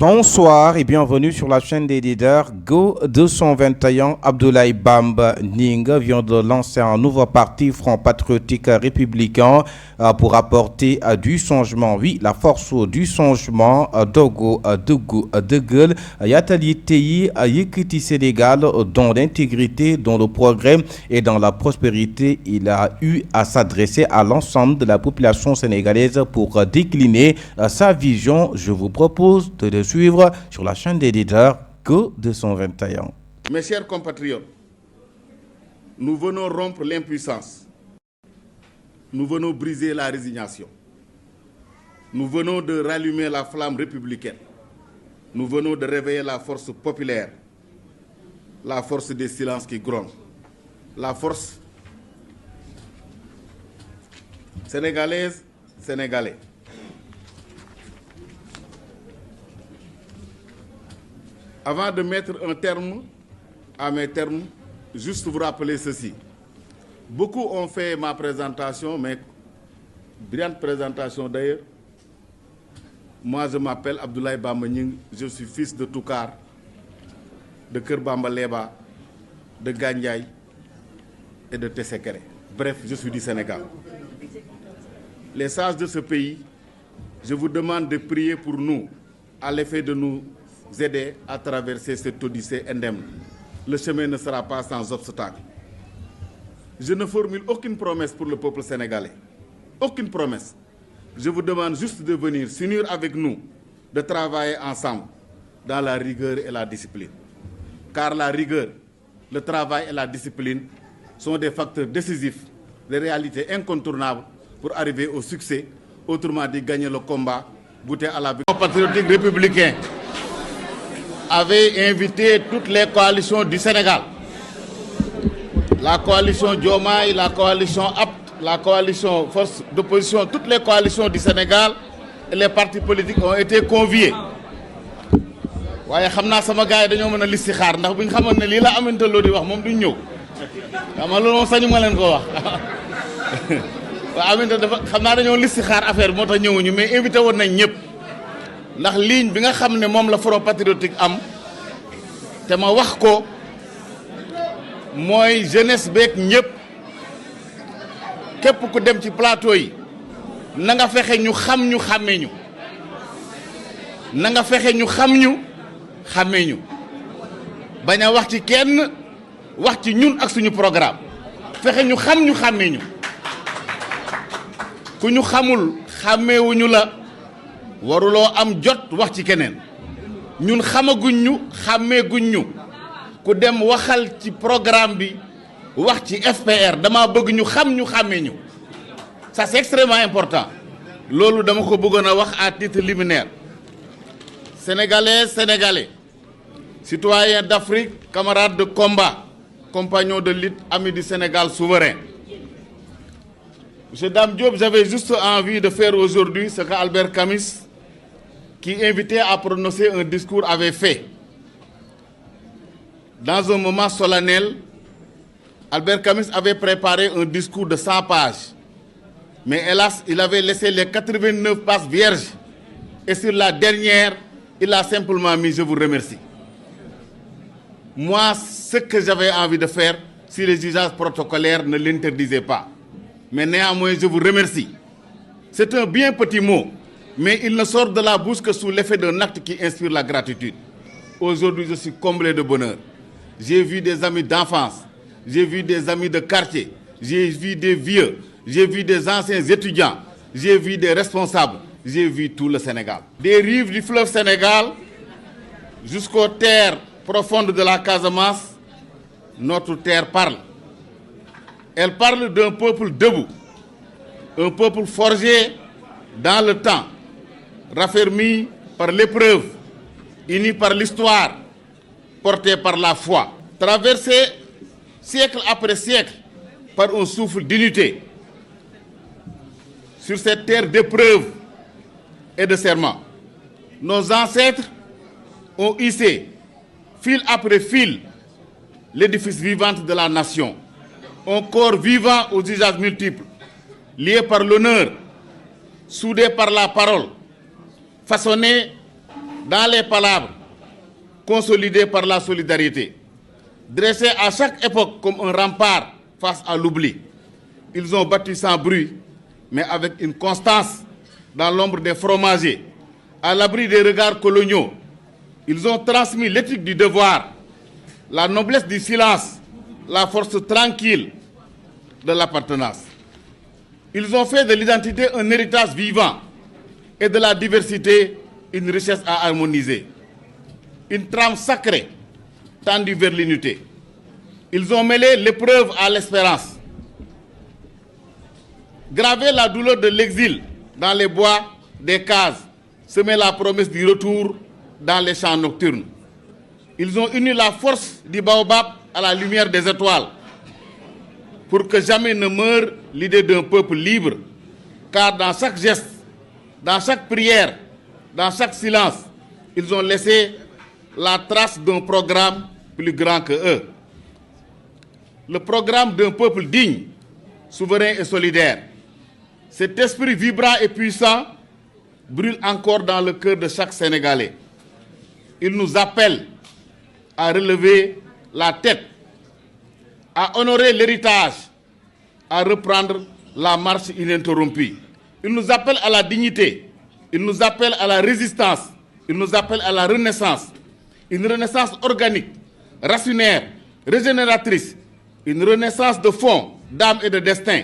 Bonsoir et bienvenue sur la chaîne des leaders. Go 221, Abdoulaye Bamba Ning vient de lancer un nouveau parti Front Patriotique Républicain pour apporter du changement. Oui, la force du changement, Dogo, Degel, Yatali Teyi, Yekiti Sénégal, dans l'intégrité, dans le progrès et dans la prospérité. Il a eu à s'adresser à l'ensemble de la population sénégalaise pour décliner sa vision. Je vous propose de le suivre sur la chaîne des leaders Go 221. Mes chers compatriotes, nous venons rompre l'impuissance. Nous venons briser la résignation. Nous venons de rallumer la flamme républicaine. Nous venons de réveiller la force populaire, la force des silences qui grondent, la force sénégalaise, sénégalais. Avant de mettre un terme à mes termes, juste vous rappeler ceci. Beaucoup ont fait ma présentation, mais brillante présentation d'ailleurs. Moi, je m'appelle Abdoulaye Bamba Ning, je suis fils de Toukar, de Kër Bamba Leba, de Gandiaye et de Tessékéré. Bref, je suis du Sénégal. Les sages de ce pays, je vous demande de prier pour nous, à l'effet de nous aider à traverser cette odyssée indemne. Le chemin ne sera pas sans obstacle. Je ne formule aucune promesse pour le peuple sénégalais. Aucune promesse. Je vous demande juste de venir s'unir avec nous, de travailler ensemble dans la rigueur et la discipline. Car la rigueur, le travail et la discipline sont des facteurs décisifs, des réalités incontournables pour arriver au succès, autrement dit gagner le combat, goûter à la victoire. Patriotique républicain avait invité toutes les coalitions du Sénégal. La coalition Diomaye, la coalition APT, la coalition Force d'opposition, toutes les coalitions du Sénégal et les partis politiques ont été conviés. waaye xam naa sama gars yi dañoo mën a listixaar ndax bu ñu xamoon ne lii la Aminata Lo di wax moom duñ ñëw xam nga loolu moom sañu ma leen ko wax waaw Aminata dafa xam naa dañoo listixaar affaire bi moo tax ñëwuñu mais invité woon nañ ñëpp ndax ligne bi nga xam ne moom la Front Patriotique am te ma wax ko mooy jeunesse beeg ñëpp képp ku dem ci plateau yi na nga fexe ñu xam ñu xàmmee ñu na nga fexe ñu xam ñu xàmmee ñu bañ a wax ci kenn wax ci ñun ak suñu programme fexe ñu xam ñu xàmmee ñu ku ñu xamul xàmmeewuñu la waruloo am jot wax ci keneen ñun xamaguñ ñu xàmmeeguñ ñu ku dem waxal ci programme bi wax ci FPR dama bëgg ñu xam ñu xàmmee ñu ça c'est extrêmement important loolu dama ko bëggoon a wax à titre liminaire. Sénégalais, Sénégalais, citoyens d'Afrique, camarades de combat, compagnons de lutte, amis du Sénégal souverain. Monsieur Dame Diop, j'avais juste envie de faire aujourd'hui ce qu'Albert Camus, qui invitait à prononcer un discours, avait fait. Dans un moment solennel, Albert Camus avait préparé un discours de 100 pages. Mais hélas, il avait laissé les 89 pages vierges. Et sur la dernière, il a simplement mis « Je vous remercie ». Moi, ce que j'avais envie de faire, si les usages protocolaires ne l'interdisaient pas. Mais néanmoins, je vous remercie. C'est un bien petit mot, mais il ne sort de la bouche que sous l'effet d'un acte qui inspire la gratitude. Aujourd'hui, je suis comblé de bonheur. J'ai vu des amis d'enfance, j'ai vu des amis de quartier, j'ai vu des vieux, j'ai vu des anciens étudiants, j'ai vu des responsables. J'ai vu tout le Sénégal. Des rives du fleuve Sénégal jusqu'aux terres profondes de la Casamance, notre terre parle. Elle parle d'un peuple debout, un peuple forgé dans le temps, raffermi par l'épreuve, uni par l'histoire, porté par la foi. Traversé siècle après siècle par un souffle d'unité. Sur cette terre d'épreuve et de serment, nos ancêtres ont hissé, fil après fil, l'édifice vivant de la nation. Un corps vivant aux usages multiples, lié par l'honneur, soudé par la parole, façonné dans les palabres, consolidés par la solidarité, dressés à chaque époque comme un rempart face à l'oubli. Ils ont battu sans bruit, mais avec une constance dans l'ombre des fromagers, à l'abri des regards coloniaux. Ils ont transmis l'éthique du devoir, la noblesse du silence, la force tranquille de l'appartenance. Ils ont fait de l'identité un héritage vivant et de la diversité une richesse à harmoniser. Une trame sacrée tendue vers l'unité. Ils ont mêlé l'épreuve à l'espérance, gravé la douleur de l'exil dans les bois des cases, semé la promesse du retour dans les champs nocturnes. Ils ont uni la force du baobab à la lumière des étoiles pour que jamais ne meure l'idée d'un peuple libre, car dans chaque geste, dans chaque prière, dans chaque silence, ils ont laissé la trace d'un programme plus grand que eux. Le programme d'un peuple digne, souverain et solidaire. Cet esprit vibrant et puissant brûle encore dans le cœur de chaque Sénégalais. Il nous appelle à relever la tête, à honorer l'héritage, à reprendre la marche ininterrompue. Il nous appelle à la dignité, il nous appelle à la résistance, il nous appelle à la renaissance. Une renaissance organique, racinaire, régénératrice, une renaissance de fond, d'âme et de destin.